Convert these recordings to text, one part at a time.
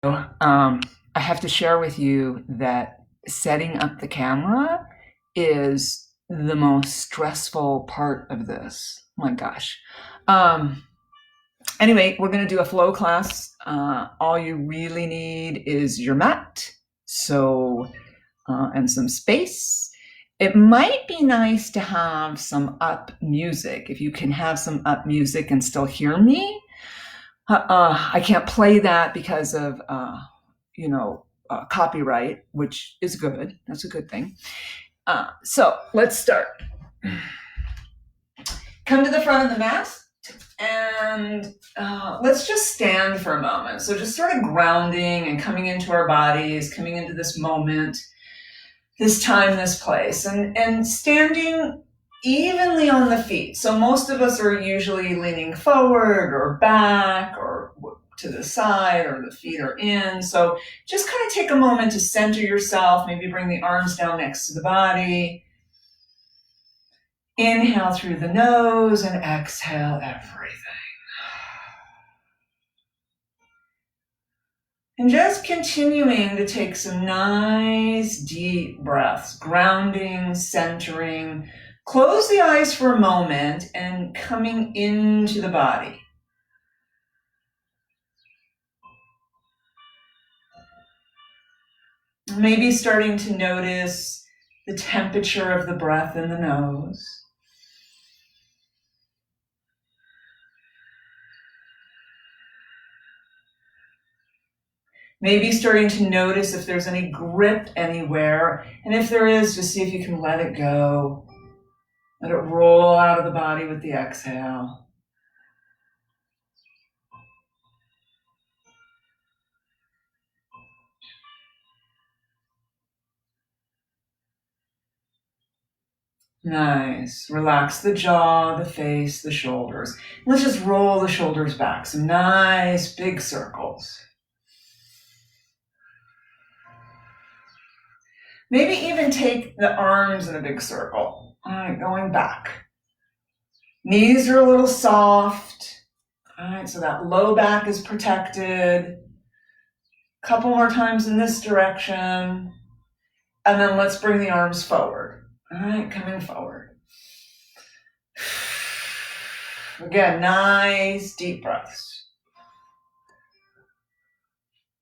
I have to share with you that setting up the camera is the most stressful part of this. My gosh. Um, anyway, we're going to do a flow class. All you really need is your mat, and some space. It might be nice to have some up music. If you can have some up music and still hear me, I can't play that because of copyright, which is good. That's a good thing. So let's start. Come to the front of the mat and let's just stand for a moment. So just sort of grounding and coming into our bodies, coming into this moment, this time, this place, and standing evenly on the feet. So most of us are usually leaning forward or back or to the side, or the feet are in. So just kind of take a moment to center yourself, maybe bring the arms down next to the body. Inhale through the nose and exhale everything. And just continuing to take some nice deep breaths, grounding, centering. Close the eyes for a moment and coming into the body. Maybe starting to notice the temperature of the breath in the nose. Maybe starting to notice if there's any grip anywhere. And if there is, just see if you can let it go. Let it roll out of the body with the exhale. Nice. Relax the jaw, the face, the shoulders. Let's just roll the shoulders back. Some nice big circles. Maybe even take the arms in a big circle. All right, going back. Knees are a little soft. All right, so that low back is protected. Couple more times in this direction. And then let's bring the arms forward. All right, coming forward. Again, nice deep breaths.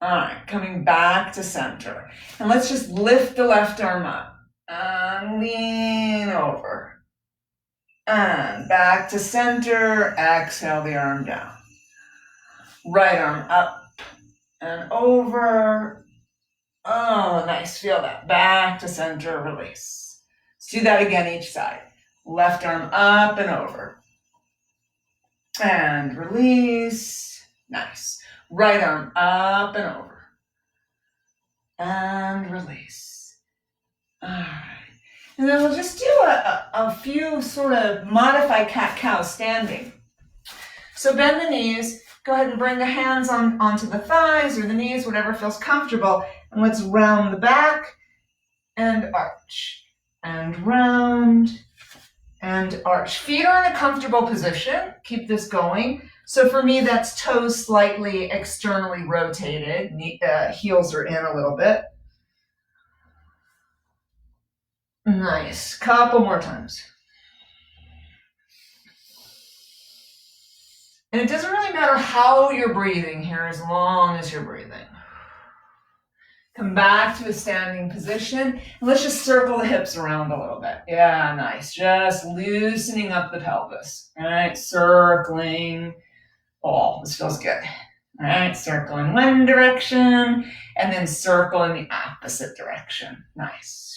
All right, coming back to center. And let's just lift the left arm up and lean over. And back to center, exhale the arm down. Right arm up and over. Oh, nice, feel that. Back to center, release. Let's do that again each side. Left arm up and over. And release, nice. Right arm up and over. And release. All right. And then we'll just do a few sort of modified cat-cow standing. So bend the knees, go ahead and bring the hands onto the thighs or the knees, whatever feels comfortable. And let's round the back and arch. And round and arch. Feet are in a comfortable position. Keep this going. So for me, that's toes slightly externally rotated. Heels are in a little bit. Nice. Couple more times. And it doesn't really matter how you're breathing here as long as you're breathing. Come back to a standing position. And let's just circle the hips around a little bit. Yeah, nice. Just loosening up the pelvis. All right, circling. Oh, this feels good. All right, circle in one direction and then circle in the opposite direction. Nice.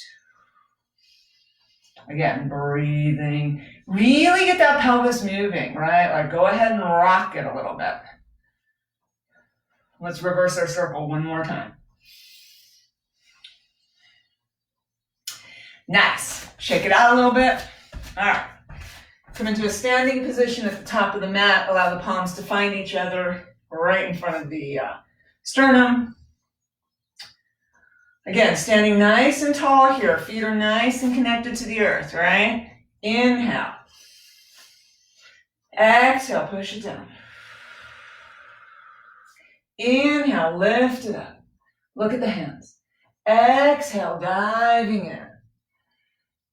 Again, breathing. Really get that pelvis moving, right? Like go ahead and rock it a little bit. Let's reverse our circle one more time. Nice. Shake it out a little bit. All right. Come into a standing position at the top of the mat. Allow the palms to find each other right in front of the sternum. Again, standing nice and tall here. Feet are nice and connected to the earth, right? Inhale. Exhale, push it down. Inhale, lift it up. Look at the hands. Exhale, diving in.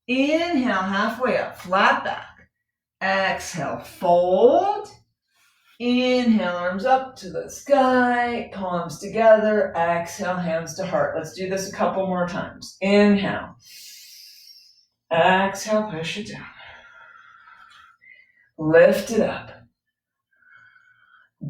Inhale, halfway up, flat back. Exhale, fold. Inhale, arms up to the sky, palms together. Exhale, hands to heart. Let's do this a couple more times. Inhale. Exhale, push it down. Lift it up.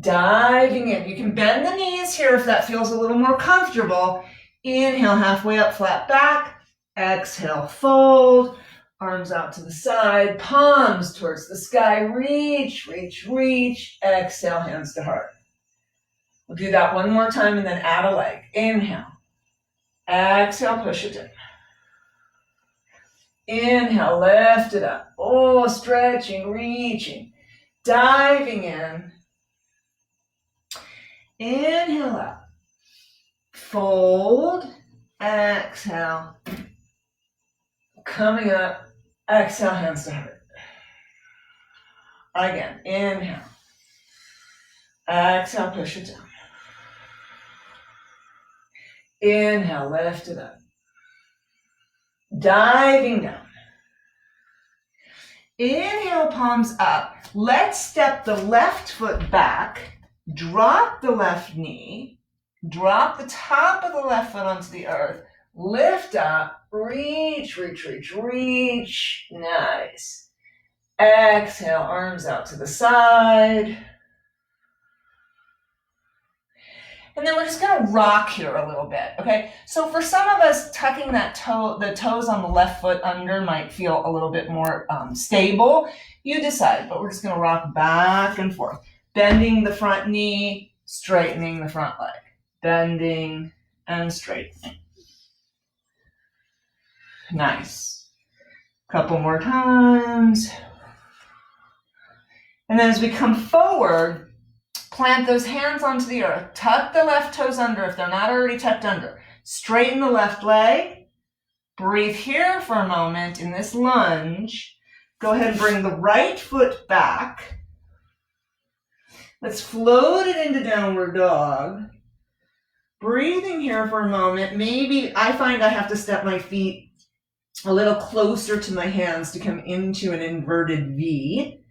Diving in. You can bend the knees here if that feels a little more comfortable. Inhale, halfway up, flat back. Exhale, fold. Arms out to the side, palms towards the sky. Reach, reach, reach. Exhale, hands to heart. We'll do that one more time and then add a leg. Inhale. Exhale, push it down. Inhale, lift it up. Oh, stretching, reaching. Diving in. Inhale up. Fold. Exhale. Coming up. Exhale, hands to heart. Again, inhale. Exhale, push it down. Inhale, lift it up. Diving down. Inhale, palms up. Let's step the left foot back. Drop the left knee. Drop the top of the left foot onto the earth. Lift up. Reach, reach, reach, reach. Nice. Exhale, arms out to the side. And then we're just gonna rock here a little bit, okay? So for some of us, tucking that the toes on the left foot under might feel a little bit more stable. You decide, but we're just gonna rock back and forth. Bending the front knee, straightening the front leg. Bending and straightening. Nice. Couple more times. And then as we come forward, plant those hands onto the earth. Tuck the left toes under if they're not already tucked under. Straighten the left leg. Breathe here for a moment in this lunge. Go ahead and bring the right foot back. Let's float it into downward dog. Breathing here for a moment. Maybe I find I have to step my feet a little closer to my hands to come into an inverted V.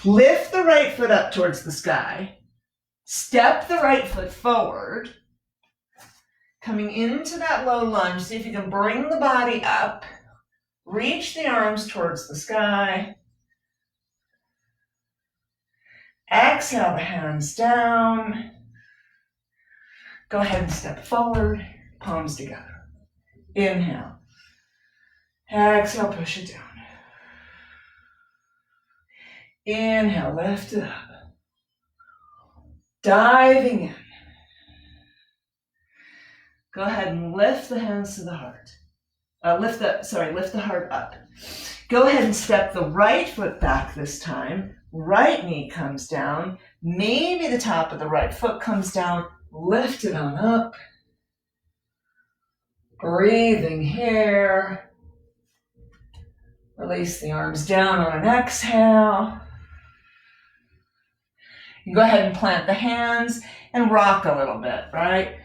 Lift the right foot up towards the sky. Step the right foot forward. Coming into that low lunge, see if you can bring the body up. Reach the arms towards the sky. Exhale the hands down. Go ahead and step forward, palms together. Inhale. Exhale, push it down. Inhale, lift it up. Diving in. Go ahead and lift the hands to the heart. Lift the heart up. Go ahead and step the right foot back this time. Right knee comes down. Maybe the top of the right foot comes down. Lift it on up. Breathing here. Release the arms down on an exhale. You go ahead and plant the hands and rock a little bit, right?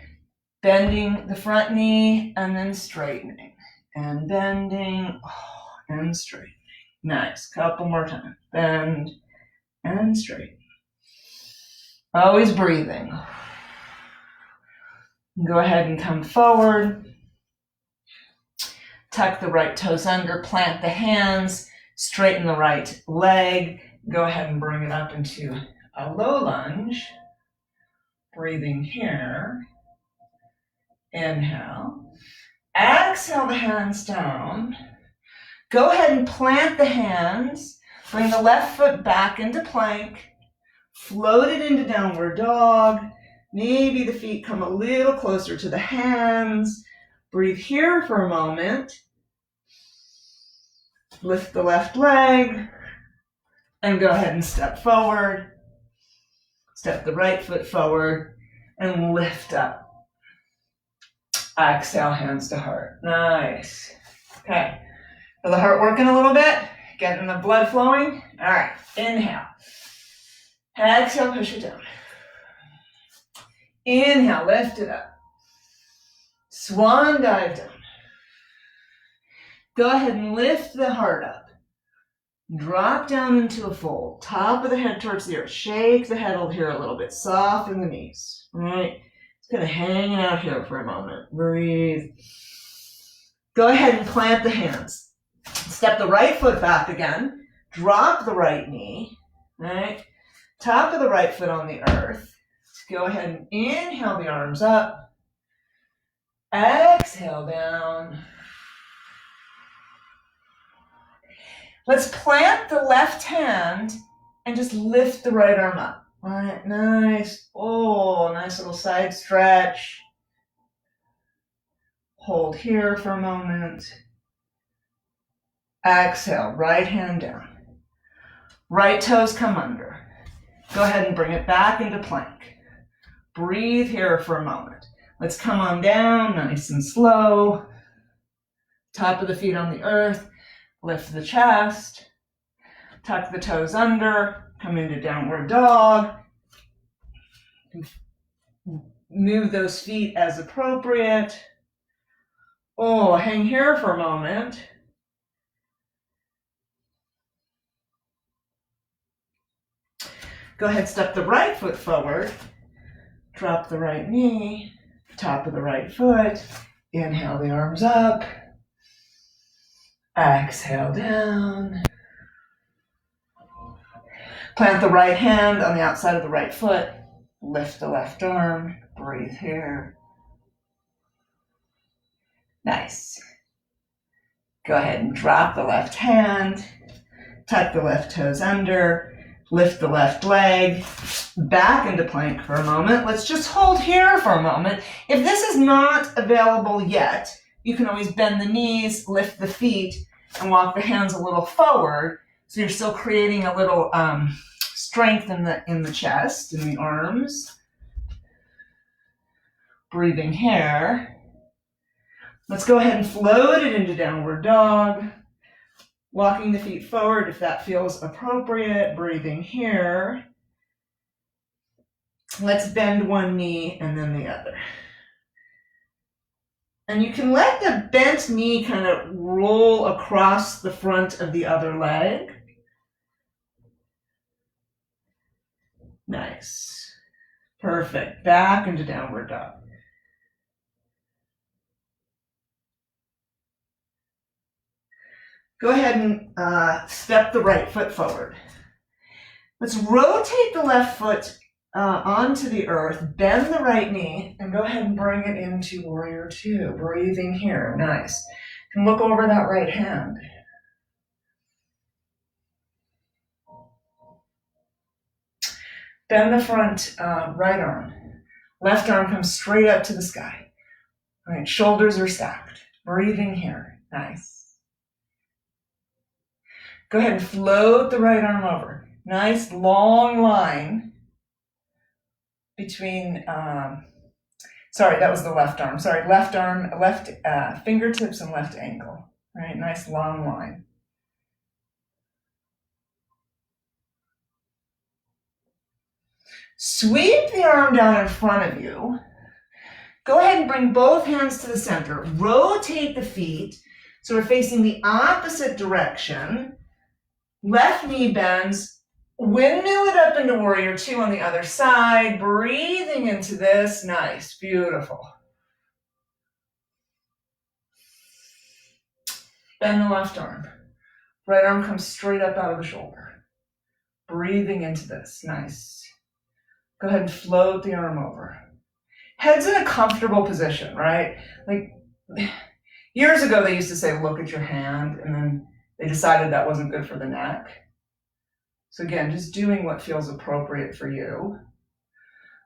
Bending the front knee and then straightening. And bending and straightening. Nice. Couple more times. Bend and straighten. Always breathing. Go ahead and come forward. Tuck the right toes under, plant the hands, straighten the right leg. Go ahead and bring it up into a low lunge. Breathing here. Inhale. Exhale the hands down. Go ahead and plant the hands. Bring the left foot back into plank. Float it into downward dog. Maybe the feet come a little closer to the hands. Breathe here for a moment. Lift the left leg. And go ahead and step forward. Step the right foot forward. And lift up. Exhale, hands to heart. Nice. Okay. Feel the heart working a little bit? Getting the blood flowing? All right. Inhale. Exhale, push it down. Inhale, lift it up. Swan dive down. Go ahead and lift the heart up. Drop down into a fold. Top of the head towards the earth. Shake the head here a little bit. Soften the knees. All right? It's kind of hanging out here for a moment. Breathe. Go ahead and plant the hands. Step the right foot back again. Drop the right knee. All right? Top of the right foot on the earth. Go ahead and inhale the arms up. Exhale down. Let's plant the left hand and just lift the right arm up. All right, nice. Oh, nice little side stretch. Hold here for a moment. Exhale, right hand down. Right toes come under. Go ahead and bring it back into plank. Breathe here for a moment. Let's come on down, nice and slow. Top of the feet on the earth. Lift the chest. Tuck the toes under. Come into downward dog. Move those feet as appropriate. Oh, hang here for a moment. Go ahead, step the right foot forward. Drop the right knee. Top of the right foot. Inhale the arms up. Exhale down. Plant the right hand on the outside of the right foot. Lift the left arm. Breathe here. Nice. Go ahead and drop the left hand. Tuck the left toes under. Lift the left leg. Back into plank for a moment. Let's just hold here for a moment. If this is not available yet, you can always bend the knees, lift the feet, and walk the hands a little forward. So you're still creating a little strength in the chest, in the arms. Breathing here. Let's go ahead and float it into downward dog. Walking the feet forward if that feels appropriate. Breathing here. Let's bend one knee and then the other. And you can let the bent knee kind of roll across the front of the other leg. Nice. Perfect. Back into downward dog. Go ahead and step the right foot forward. Let's rotate the left foot onto the earth, bend the right knee, and go ahead and bring it into Warrior Two. Breathing here, nice. And look over that right hand. Bend the front right arm. Left arm comes straight up to the sky. All right, shoulders are stacked. Breathing here, nice. Go ahead and float the right arm over. Nice long line between, sorry, that was the left arm. Sorry, left arm, left fingertips and left ankle. All right, nice long line. Sweep the arm down in front of you. Go ahead and bring both hands to the center. Rotate the feet so we're facing the opposite direction. Left knee bends, windmill it up into Warrior Two on the other side, breathing into this, nice, beautiful. Bend the left arm. Right arm comes straight up out of the shoulder. Breathing into this, nice. Go ahead and float the arm over. Head's in a comfortable position, right? Like, years ago they used to say, look at your hand, and then they decided that wasn't good for the neck. So again, just doing what feels appropriate for you.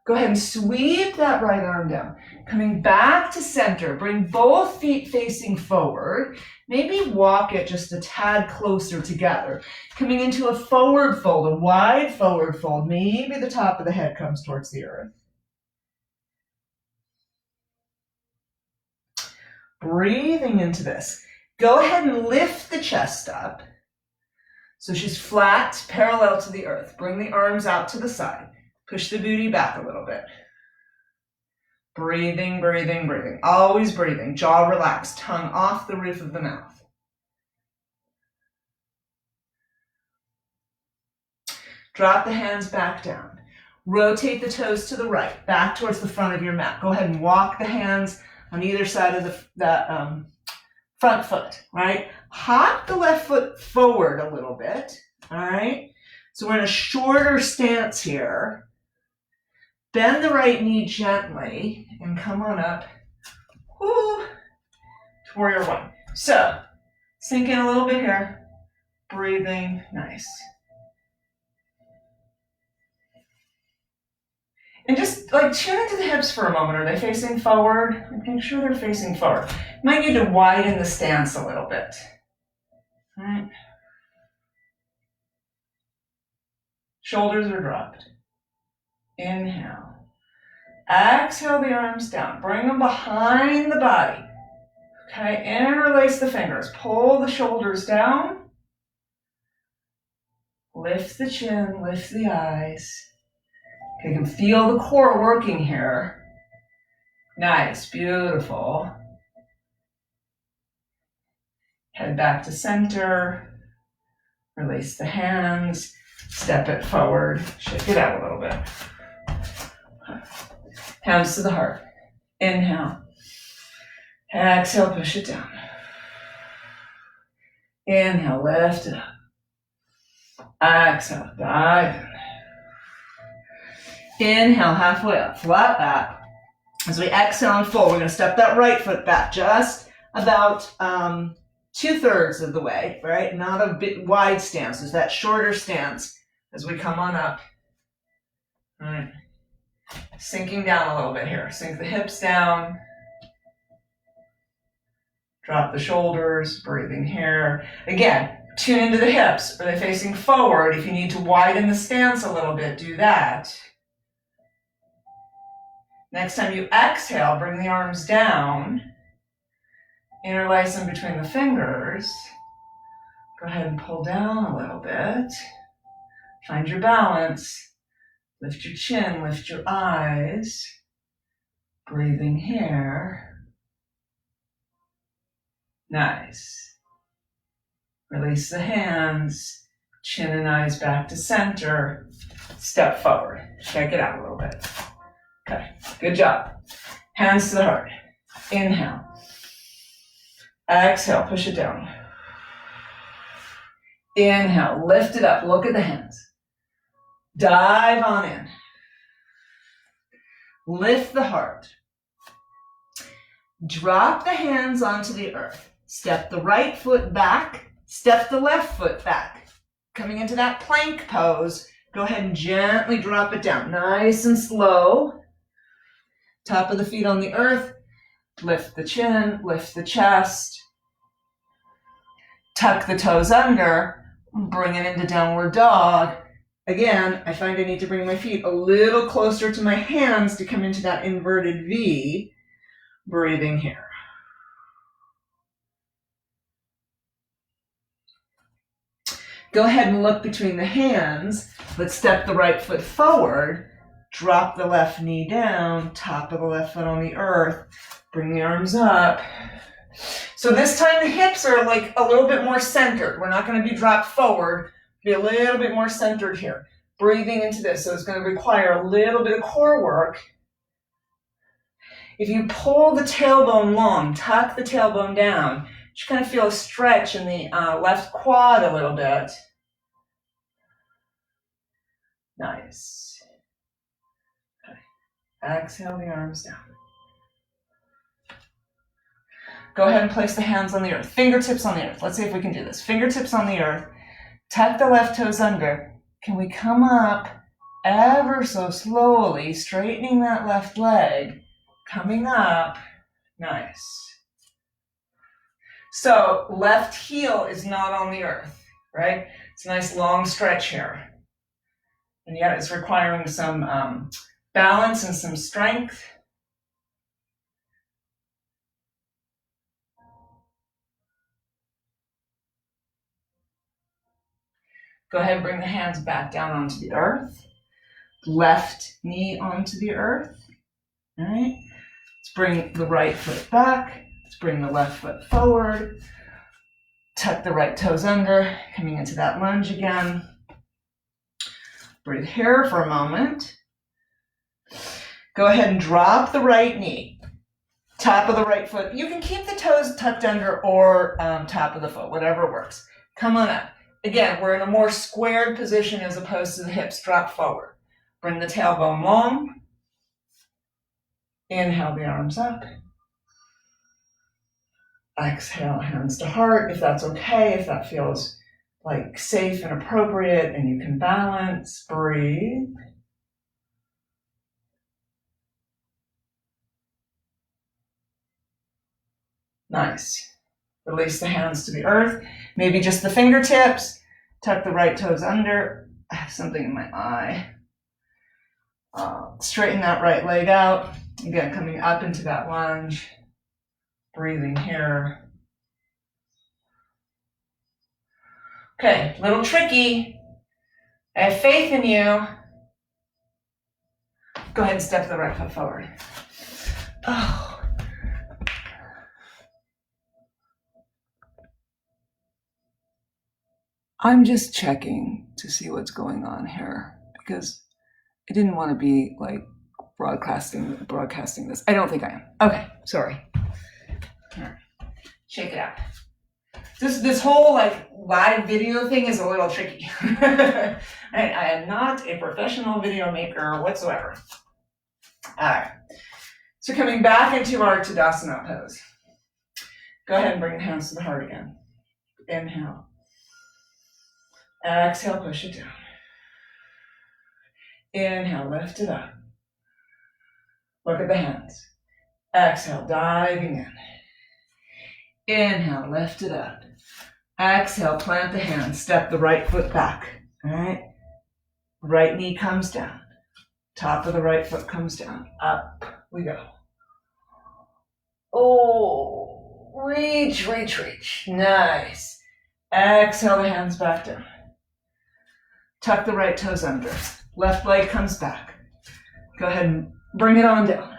Go ahead and sweep that right arm down. Coming back to center, bring both feet facing forward. Maybe walk it just a tad closer together. Coming into a forward fold, a wide forward fold. Maybe the top of the head comes towards the earth. Breathing into this. Go ahead and lift the chest up. So she's flat, parallel to the earth. Bring the arms out to the side. Push the booty back a little bit. Breathing, breathing, breathing. Always breathing. Jaw relaxed, tongue off the roof of the mouth. Drop the hands back down. Rotate the toes to the right, back towards the front of your mat. Go ahead and walk the hands on either side of the front foot, right? Hop the left foot forward a little bit, all right? So we're in a shorter stance here. Bend the right knee gently and come on up to warrior one. So sink in a little bit here. Breathing, nice. And just like tune into the hips for a moment. Are they facing forward? Make sure they're facing forward. You might need to widen the stance a little bit. All right. Shoulders are dropped. Inhale. Exhale the arms down. Bring them behind the body. Okay, interlace the fingers. Pull the shoulders down. Lift the chin, lift the eyes. Okay, you can feel the core working here. Nice, beautiful. Head back to center. Release the hands. Step it forward. Shake it out a little bit. Hands to the heart. Inhale. Exhale, push it down. Inhale, lift it up. Exhale, dive in. Inhale, halfway up, flat back. As we exhale and fold, we're going to step that right foot back just about 2/3 of the way, right? Not a bit wide stance. It's that shorter stance as we come on up. All right. Sinking down a little bit here. Sink the hips down. Drop the shoulders, breathing here. Again, tune into the hips. Are they facing forward? If you need to widen the stance a little bit, do that. Next time you exhale, bring the arms down. Interlace them between the fingers. Go ahead and pull down a little bit. Find your balance. Lift your chin, lift your eyes. Breathing here. Nice. Release the hands. Chin and eyes back to center. Step forward. Shake it out a little bit. Okay, good job. Hands to the heart. Inhale. Exhale, push it down. Inhale, lift it up. Look at the hands. Dive on in. Lift the heart. Drop the hands onto the earth. Step the right foot back. Step the left foot back. Coming into that plank pose, go ahead and gently drop it down. Nice and slow. Top of the feet on the earth. Lift the chin, lift the chest. Tuck the toes under. Bring it into downward dog. Again, I find I need to bring my feet a little closer to my hands to come into that inverted V. Breathing here. Go ahead and look between the hands. Let's step the right foot forward. Drop the left knee down. Top of the left foot on the earth. Bring the arms up. So this time the hips are like a little bit more centered. We're not going to be dropped forward. Be a little bit more centered here. Breathing into this. So it's going to require a little bit of core work. If you pull the tailbone long, tuck the tailbone down, just kind of feel a stretch in the left quad a little bit. Nice. Okay. Exhale the arms down. Go ahead and place the hands on the earth. Fingertips on the earth. Let's see if we can do this. Fingertips on the earth. Tuck the left toes under. Can we come up ever so slowly, straightening that left leg? Coming up. Nice. So left heel is not on the earth, right? It's a nice long stretch here. And yet it's requiring some balance and some strength. Go ahead and bring the hands back down onto the earth. Left knee onto the earth. All right. Let's bring the right foot back. Let's bring the left foot forward. Tuck the right toes under, coming into that lunge again. Breathe here for a moment. Go ahead and drop the right knee. Top of the right foot. You can keep the toes tucked under or top of the foot, whatever works. Come on up. Again, we're in a more squared position as opposed to the hips drop forward. Bring the tailbone long. Inhale the arms up. Exhale, hands to heart, if that's okay, if that feels like safe and appropriate and you can balance, breathe. Nice. Release the hands to the earth, maybe just the fingertips. Tuck the right toes under. I have something in my eye. Straighten that right leg out. Again, coming up into that lunge. Breathing here. Okay, a little tricky. I have faith in you. Go ahead and step the right foot forward. Oh. I'm just checking to see what's going on here because I didn't want to be like broadcasting this. I don't think I am. Okay, sorry. All right. Shake it out. This whole like live video thing is a little tricky. I am not a professional video maker whatsoever. All right. So coming back into our Tadasana pose. Go ahead and bring the hands to the heart again. Inhale. Exhale, push it down. Inhale, lift it up. Look at the hands. Exhale, diving in. Inhale, lift it up. Exhale, plant the hands. Step the right foot back. All right. Right knee comes down. Top of the right foot comes down. Up we go. Oh, reach, reach, reach. Nice. Exhale the hands back down. Tuck the right toes under. Left leg comes back. Go ahead and bring it on down.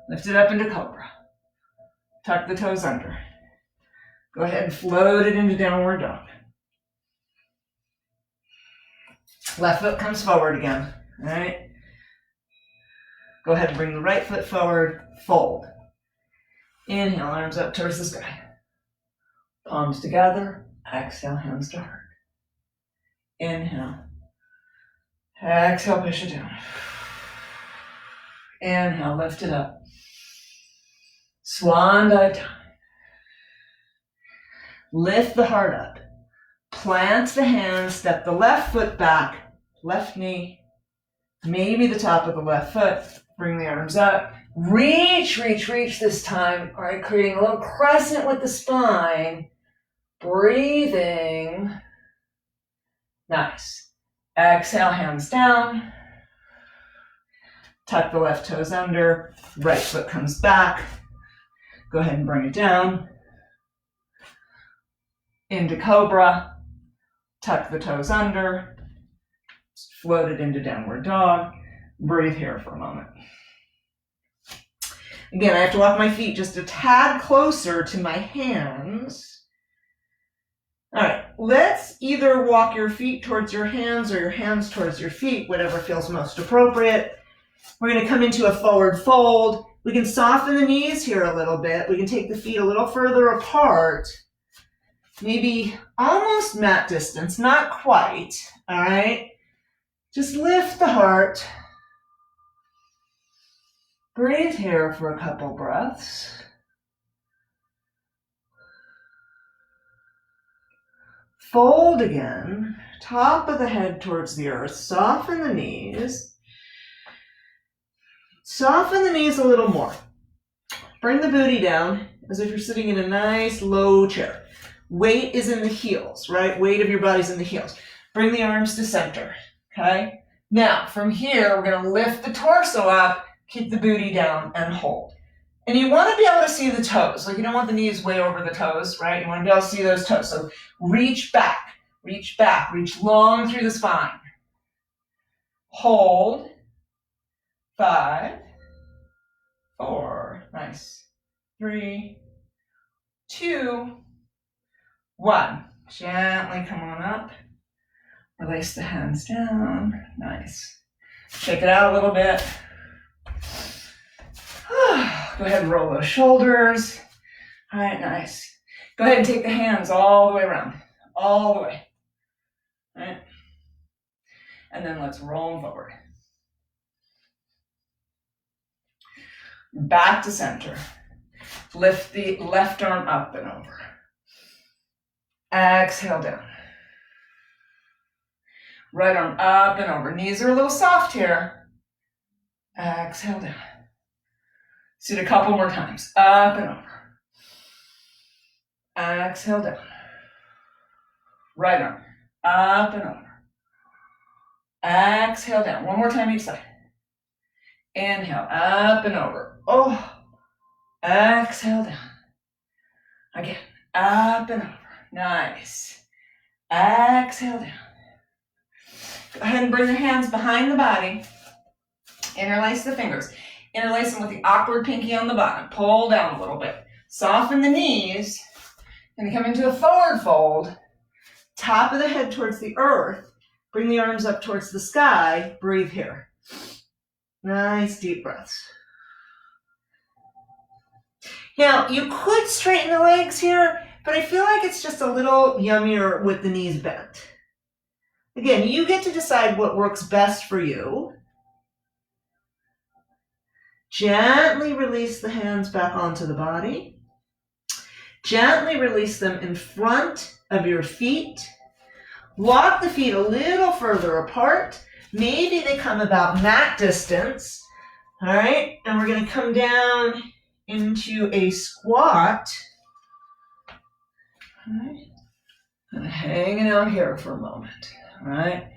Lift it up into cobra. Tuck the toes under. Go ahead and float it into downward dog. Left foot comes forward again. All right. Go ahead and bring the right foot forward. Fold. Inhale, arms up towards the sky. Palms together. Exhale, hands to heart. Inhale. Exhale, push it down. Inhale, lift it up. Swan dive down. Lift the heart up. Plant the hands, step the left foot back, left knee, maybe the top of the left foot. Bring the arms up. Reach, reach, reach this time. All right, creating a little crescent with the spine. Breathing. Nice. Exhale, hands down. Tuck the left toes under. Right foot comes back. Go ahead and bring it down. Into cobra. Tuck the toes under. Float it into downward dog. Breathe here for a moment. Again, I have to walk my feet just a tad closer to my hands. All right, let's either walk your feet towards your hands or your hands towards your feet, whatever feels most appropriate. We're going to come into a forward fold. We can soften the knees here a little bit. We can take the feet a little further apart. Maybe almost mat distance, not quite, all right? Just lift the heart. Breathe here for a couple breaths. Fold again, top of the head towards the earth. Soften the knees. Soften the knees a little more. Bring the booty down as if you're sitting in a nice low chair. Weight is in the heels, right? Weight of your body's in the heels. Bring the arms to center, okay? Now, from here, we're gonna lift the torso up, keep the booty down, and hold. And you wanna be able to see the toes. Like you don't want the knees way over the toes, right? You wanna be able to see those toes. So reach back, reach long through the spine. Hold. 5, Nice. 3, 2, 1. Gently come on up. Release the hands down. Nice. Shake it out a little bit. Go ahead and roll those shoulders. All right, nice. Go ahead and take the hands all the way around. All the way. All right. And then let's roll them forward. Back to center. Lift the left arm up and over. Exhale down. Right arm up and over. Knees are a little soft here. Exhale down. Do it a couple more times. Up and over. Exhale down. Right arm up and over. Exhale down. One more time each side. Inhale, up and over. Oh, exhale down. Again, up and over. Nice. Exhale down. Go ahead and bring your hands behind the body. Interlace the fingers. Interlace them with the awkward pinky on the bottom. Pull down a little bit. Soften the knees. And come into a forward fold. Top of the head towards the earth. Bring the arms up towards the sky. Breathe here. Nice deep breaths. Now, you could straighten the legs here, but I feel like it's just a little yummier with the knees bent. Again, you get to decide what works best for you. Gently release the hands back onto the body. Gently release them in front of your feet. Walk the feet a little further apart. Maybe they come about mat distance. All right, and we're going to come down into a squat. All right, and hanging out here for a moment. All right.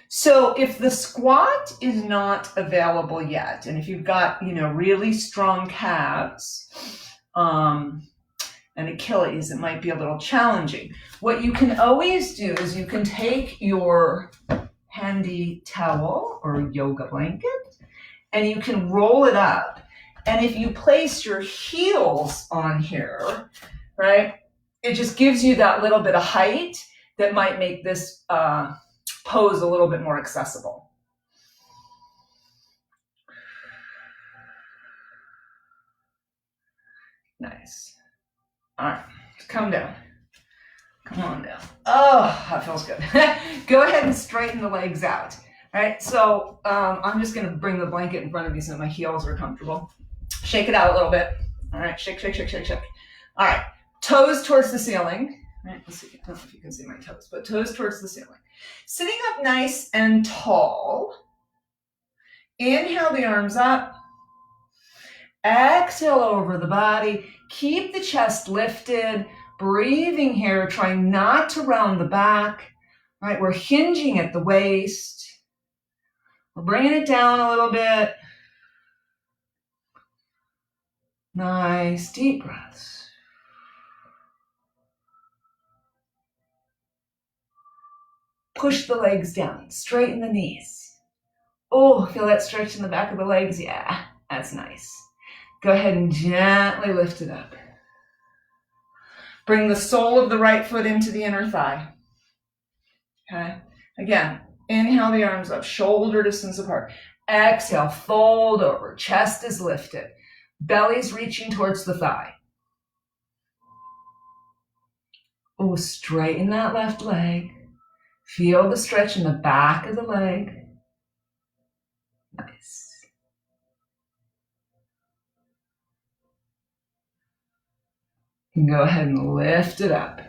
So if the squat is not available yet, and if you've got, really strong calves and Achilles, it might be a little challenging. What you can always do is you can take your handy towel or yoga blanket and you can roll it up. And if you place your heels on here, right, it just gives you that little bit of height that might make this pose a little bit more accessible. Nice. All right, come down. Come on down. Oh, that feels good. Go ahead and straighten the legs out. All right, so I'm just gonna bring the blanket in front of me so my heels are comfortable. Shake it out a little bit. All right, shake, shake, shake, shake, shake. All right, toes towards the ceiling. All right, let's see. I don't know if you can see my toes, but toes towards the ceiling. Sitting up nice and tall. Inhale the arms up. Exhale over the body. Keep the chest lifted. Breathing here, trying not to round the back. All right, we're hinging at the waist. We're bringing it down a little bit. Nice, deep breaths. Push the legs down, straighten the knees. Oh, feel that stretch in the back of the legs? Yeah, that's nice. Go ahead and gently lift it up. Bring the sole of the right foot into the inner thigh. Okay, again, inhale the arms up, shoulder distance apart. Exhale, fold over, chest is lifted. Belly's reaching towards the thigh. Oh, straighten that left leg. Feel the stretch in the back of the leg. Nice. You can go ahead and lift it up.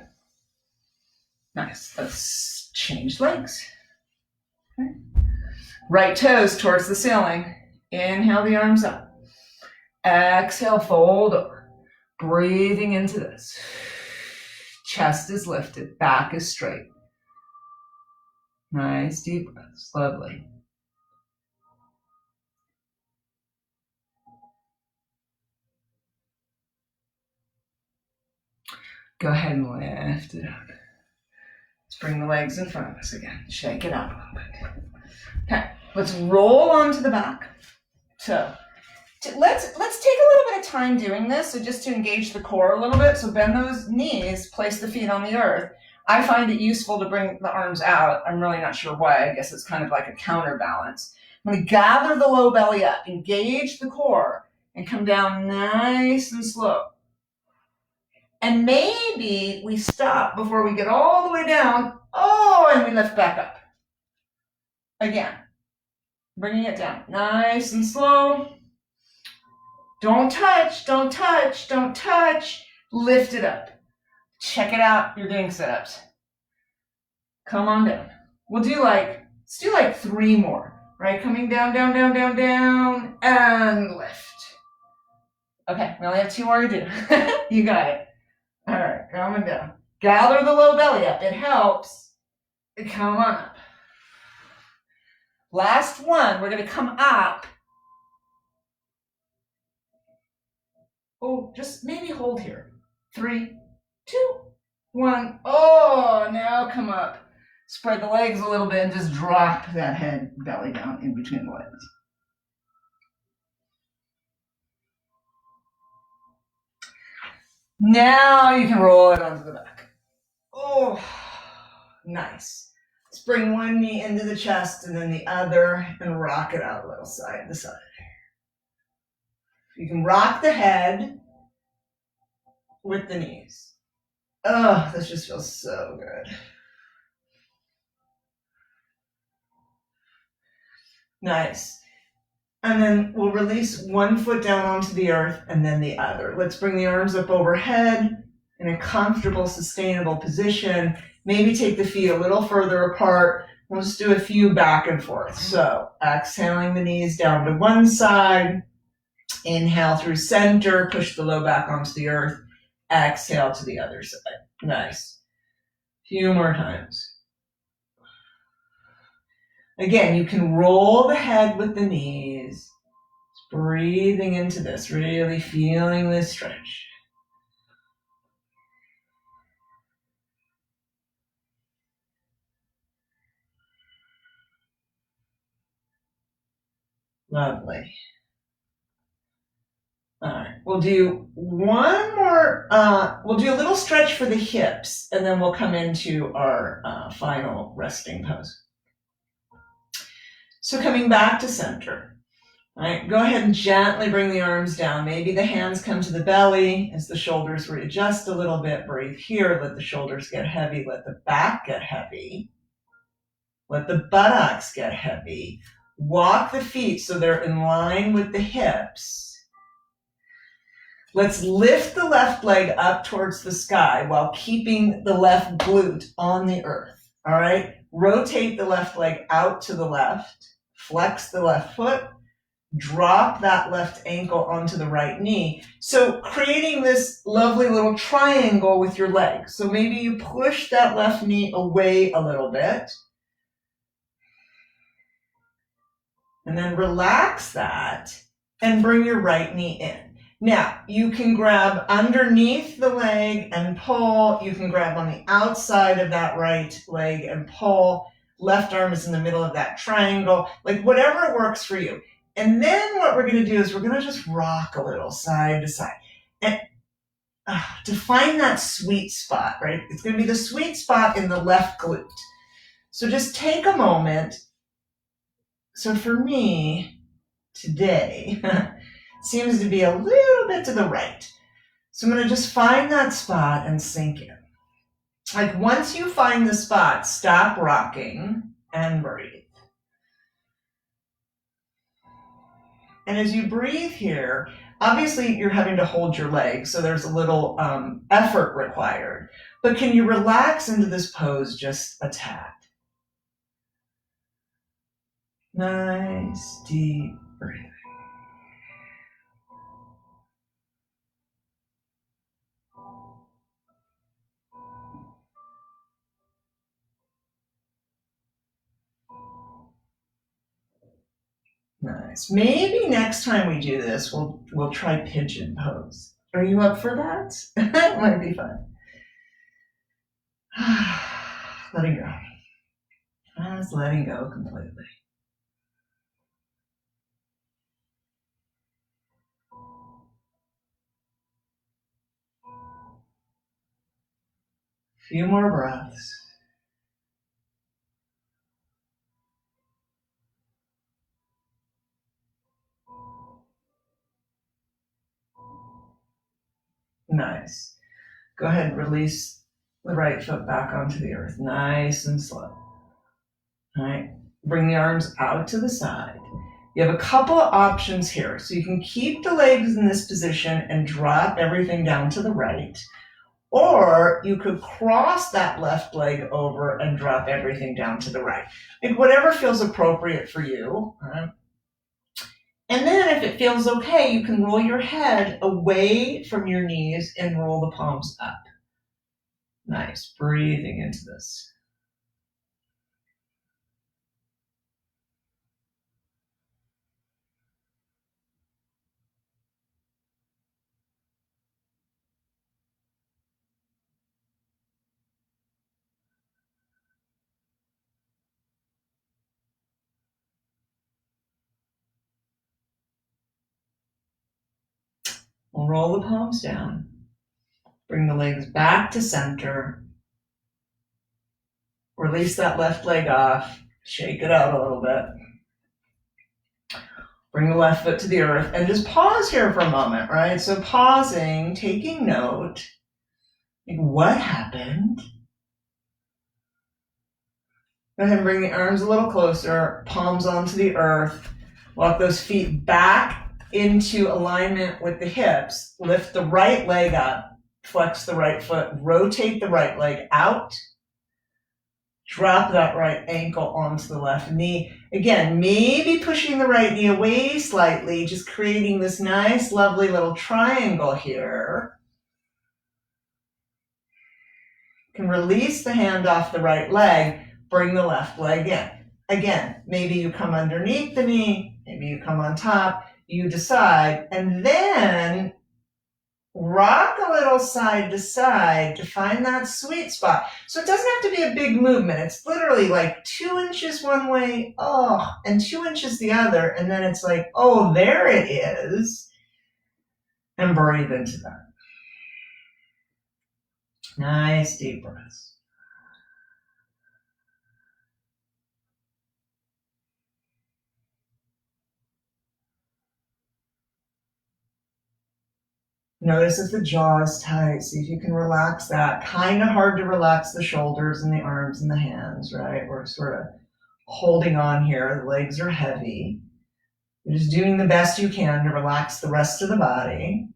Nice. Let's change legs. Okay. Right toes towards the ceiling. Inhale the arms up. Exhale, fold over. Breathing into this. Chest is lifted. Back is straight. Nice deep breaths. Lovely. Go ahead and lift it up. Let's bring the legs in front of us again. Shake it out a little bit. Okay, let's roll onto the back. So Let's take a little bit of time doing this, so just to engage the core a little bit. So bend those knees, place the feet on the earth. I find it useful to bring the arms out. I'm really not sure why. I guess it's kind of like a counterbalance. I'm going to gather the low belly up, engage the core, and come down nice and slow. And maybe we stop before we get all the way down. Oh, and we lift back up. Again, bringing it down nice and slow. Don't touch, don't touch, don't touch. Lift it up. Check it out. You're doing sit-ups. Come on down. Let's do like 3 more, right? Coming down, down, down, down, down, and lift. Okay, we only have 2 more to do. You got it. All right, coming down. Gather the low belly up. It helps. Come on up. Last one. We're going to come up. Oh, just maybe hold here. 3, 2, 1. Oh, now come up. Spread the legs a little bit and just drop that head, belly down in between the legs. Now you can roll it onto the back. Oh, nice. Let's bring one knee into the chest and then the other and rock it out a little side to side. You can rock the head with the knees. Oh, this just feels so good. Nice. And then we'll release one foot down onto the earth and then the other. Let's bring the arms up overhead in a comfortable, sustainable position. Maybe take the feet a little further apart. We'll just do a few back and forth. So exhaling the knees down to one side. Inhale through center, push the low back onto the earth. Exhale to the other side. Nice. Few more times. Again, you can roll the head with the knees. Just breathing into this, really feeling this stretch. Lovely. All right, we'll do one more, we'll do a little stretch for the hips, and then we'll come into our final resting pose. So coming back to center, all right, go ahead and gently bring the arms down. Maybe the hands come to the belly as the shoulders readjust a little bit. Breathe here, let the shoulders get heavy, let the back get heavy, let the buttocks get heavy. Walk the feet so they're in line with the hips. Let's lift the left leg up towards the sky while keeping the left glute on the earth, all right? Rotate the left leg out to the left, flex the left foot, drop that left ankle onto the right knee. So creating this lovely little triangle with your leg. So maybe you push that left knee away a little bit. And then relax that and bring your right knee in. Now, you can grab underneath the leg and pull. You can grab on the outside of that right leg and pull. Left arm is in the middle of that triangle. Like whatever works for you. And then what we're going to do is we're going to just rock a little side to side. And to find that sweet spot, right? It's going to be the sweet spot in the left glute. So just take a moment. So for me, today, seems to be a little bit to the right. So I'm going to just find that spot and sink in. Like once you find the spot, stop rocking and breathe. And as you breathe here, obviously you're having to hold your legs, so there's a little effort required. But can you relax into this pose just a tad? Nice, deep breathing. Nice. Maybe next time we do this, we'll try pigeon pose. Are you up for that? It might be fun. Letting go. Just letting go completely. Few more breaths. Nice. Go ahead and release the right foot back onto the earth, nice and slow. All right, bring the arms out to the side. You have a couple of options here. So you can keep the legs in this position and drop everything down to the right. Or you could cross that left leg over and drop everything down to the right. Like whatever feels appropriate for you. All right? And then if it feels okay, you can roll your head away from your knees and roll the palms up. Nice, breathing into this. We'll roll the palms down. Bring the legs back to center. Release that left leg off. Shake it out a little bit. Bring the left foot to the earth and just pause here for a moment, right? So pausing, taking note. Like what happened? Go ahead and bring the arms a little closer, palms onto the earth. Walk those feet back into alignment with the hips. Lift the right leg up. Flex the right foot. Rotate the right leg out. Drop that right ankle onto the left knee. Again, maybe pushing the right knee away slightly, just creating this nice, lovely little triangle here. You can release the hand off the right leg, bring the left leg in. Again, maybe you come underneath the knee, maybe you come on top, you decide, and then rock a little side to side to find that sweet spot. So it doesn't have to be a big movement. It's literally like 2 inches one way, and 2 inches the other. And then it's like, oh, there it is. And breathe into that. Nice deep breaths. Notice if the jaw is tight. See if you can relax that. Kind of hard to relax the shoulders and the arms and the hands, right? We're sort of holding on here. The legs are heavy. You're just doing the best you can to relax the rest of the body.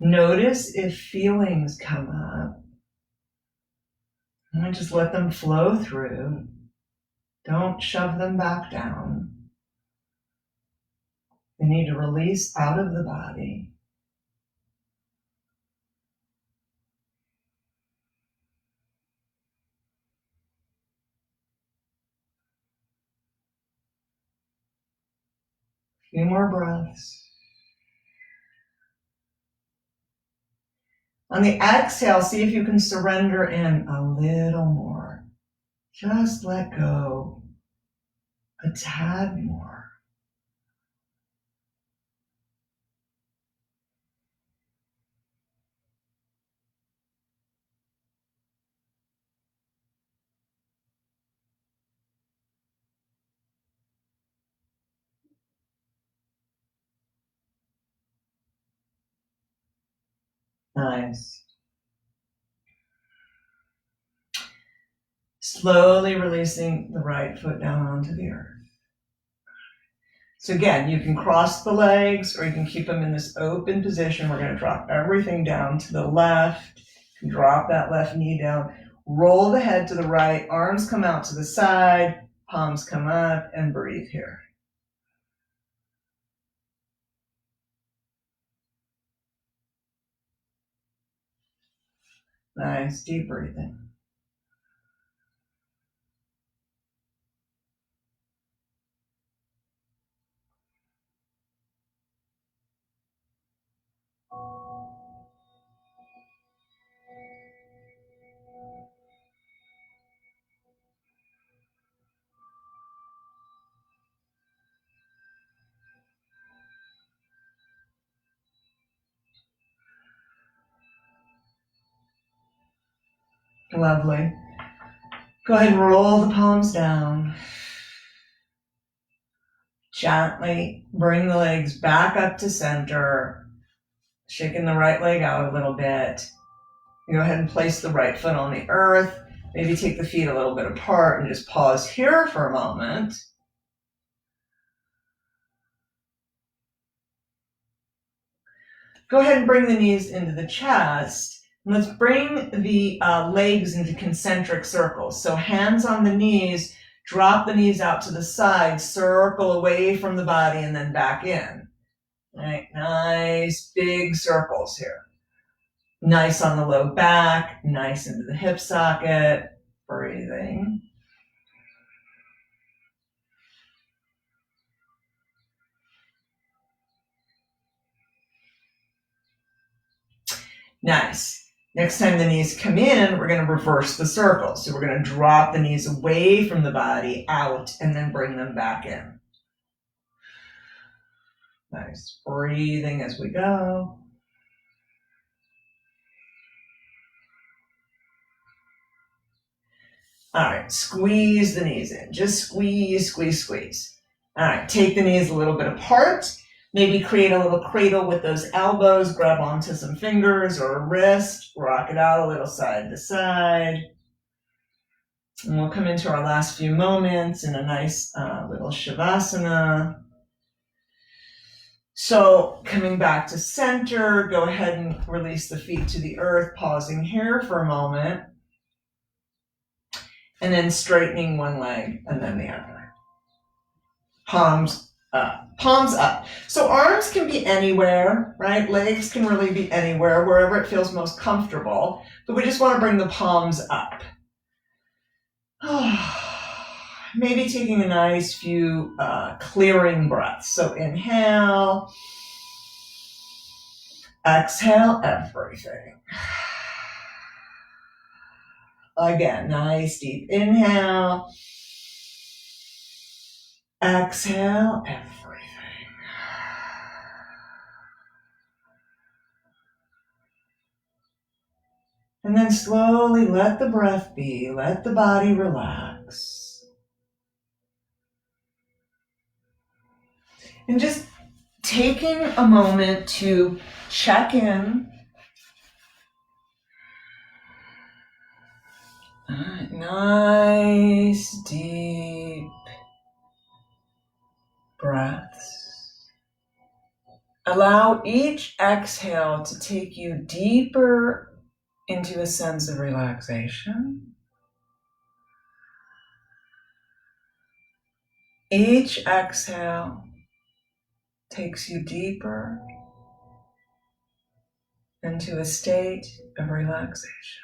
Notice if feelings come up. And just let them flow through. Don't shove them back down. They need to release out of the body. A few more breaths. On the exhale, see if you can surrender in a little more. Just let go a tad more. Nice. Slowly releasing the right foot down onto the earth. So again, you can cross the legs or you can keep them in this open position. We're going to drop everything down to the left. You can drop that left knee down. Roll the head to the right. Arms come out to the side. Palms come up and breathe here. Nice, deep breathing. Lovely. Go ahead and roll the palms down. Gently bring the legs back up to center, shaking the right leg out a little bit. Go ahead and place the right foot on the earth. Maybe take the feet a little bit apart and just pause here for a moment. Go ahead and bring the knees into the chest. And let's bring the legs into concentric circles. So hands on the knees, drop the knees out to the side, circle away from the body and then back in. Right, nice big circles here. Nice on the low back, nice into the hip socket, breathing. Nice. Next time the knees come in, we're going to reverse the circle. So we're going to drop the knees away from the body, out, and then bring them back in. Nice. Breathing as we go. All right, squeeze the knees in. Just squeeze, squeeze, squeeze. All right, take the knees a little bit apart. Maybe create a little cradle with those elbows. Grab onto some fingers or a wrist. Rock it out a little side to side. And we'll come into our last few moments in a nice little Shavasana. So coming back to center, go ahead and release the feet to the earth, pausing here for a moment. And then straightening one leg and then the other. Palms up, palms up. So arms can be anywhere, right? Legs can really be anywhere, wherever it feels most comfortable. But we just want to bring the palms up. Maybe taking a nice few clearing breaths. So inhale, exhale everything. Again, nice deep inhale, exhale everything. And then slowly let the breath be, let the body relax. And just taking a moment to check in. Nice deep breaths. Allow each exhale to take you deeper into a sense of relaxation. Each exhale takes you deeper into a state of relaxation.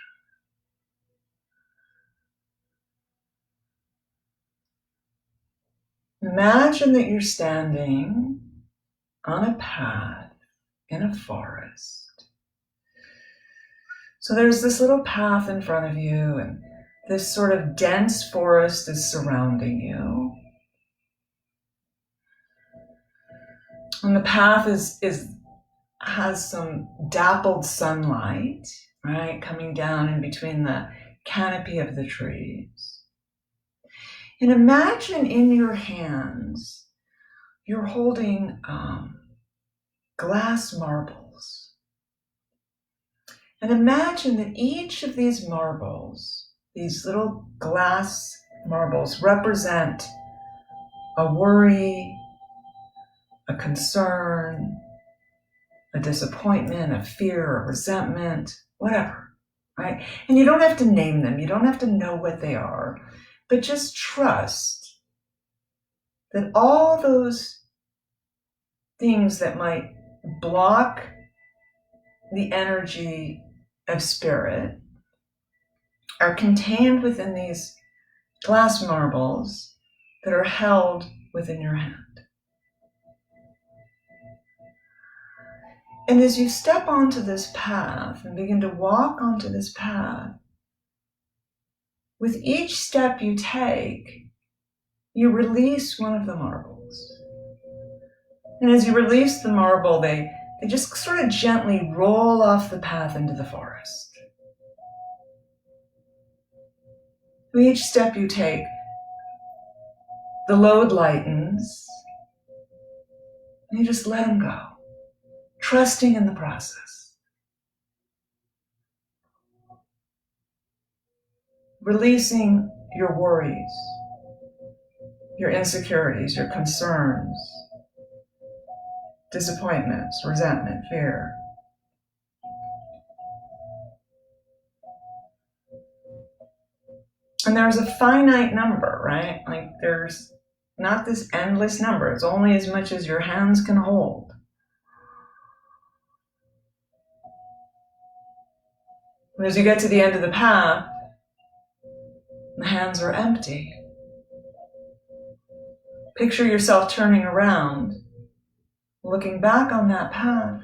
Imagine that you're standing on a path in a forest. So there's this little path in front of you, and this sort of dense forest is surrounding you. And the path has some dappled sunlight, right, coming down in between the canopy of the trees. And imagine in your hands, you're holding glass marbles. And imagine that each of these marbles, these little glass marbles, represent a worry, a concern, a disappointment, a fear, a resentment, whatever, right? And you don't have to name them. You don't have to know what they are. But just trust that all those things that might block the energy of spirit are contained within these glass marbles that are held within your hand. And as you step onto this path and begin to walk onto this path, with each step you take, you release one of the marbles. And as you release the marble, they just sort of gently roll off the path into the forest. With each step you take, the load lightens, and you just let them go, trusting in the process. Releasing your worries, your insecurities, your concerns, disappointments, resentment, fear. And there's a finite number, right? Like there's not this endless number. It's only as much as your hands can hold. And as you get to the end of the path, the hands are empty. Picture yourself turning around, looking back on that path,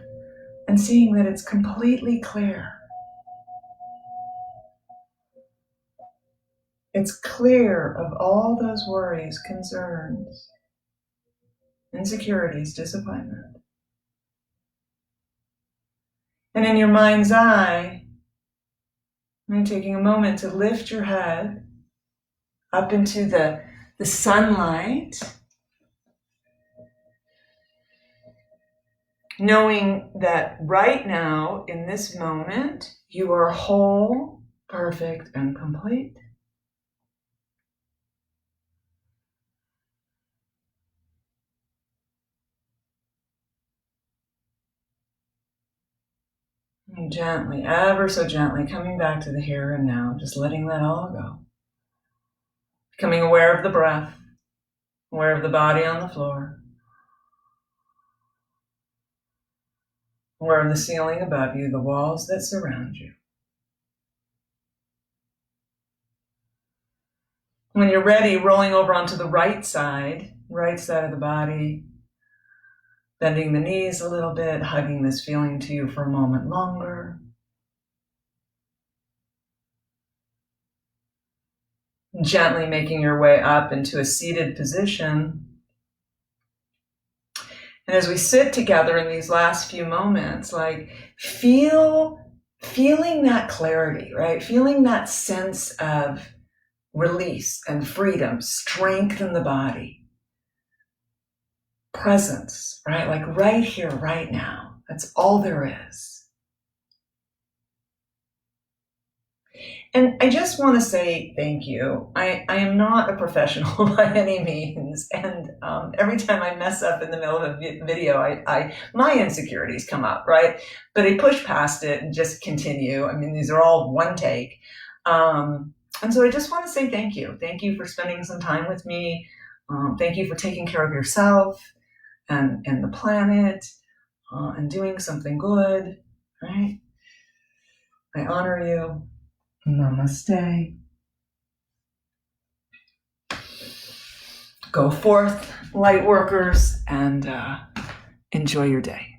and seeing that it's completely clear. It's clear of all those worries, concerns, insecurities, disappointment. And in your mind's eye, you're taking a moment to lift your head up into the sunlight, knowing that right now, in this moment, you are whole, perfect, and complete. And gently, ever so gently, coming back to the here and now, just letting that all go. Becoming aware of the breath, aware of the body on the floor, aware of the ceiling above you, the walls that surround you. When you're ready, rolling over onto the right side of the body, bending the knees a little bit, hugging this feeling to you for a moment longer. Gently making your way up into a seated position. And as we sit together in these last few moments, like feeling that clarity, right? Feeling that sense of release and freedom, strength in the body. Presence, right? Like right here, right now. That's all there is. And I just want to say thank you. I am not a professional by any means. And every time I mess up in the middle of a video, my insecurities come up, right? But I push past it and just continue. I mean, these are all one take. And so I just want to say thank you. Thank you for spending some time with me. Thank you for taking care of yourself and the planet, and doing something good, right? I honor you. Namaste. Go forth, light workers, and enjoy your day.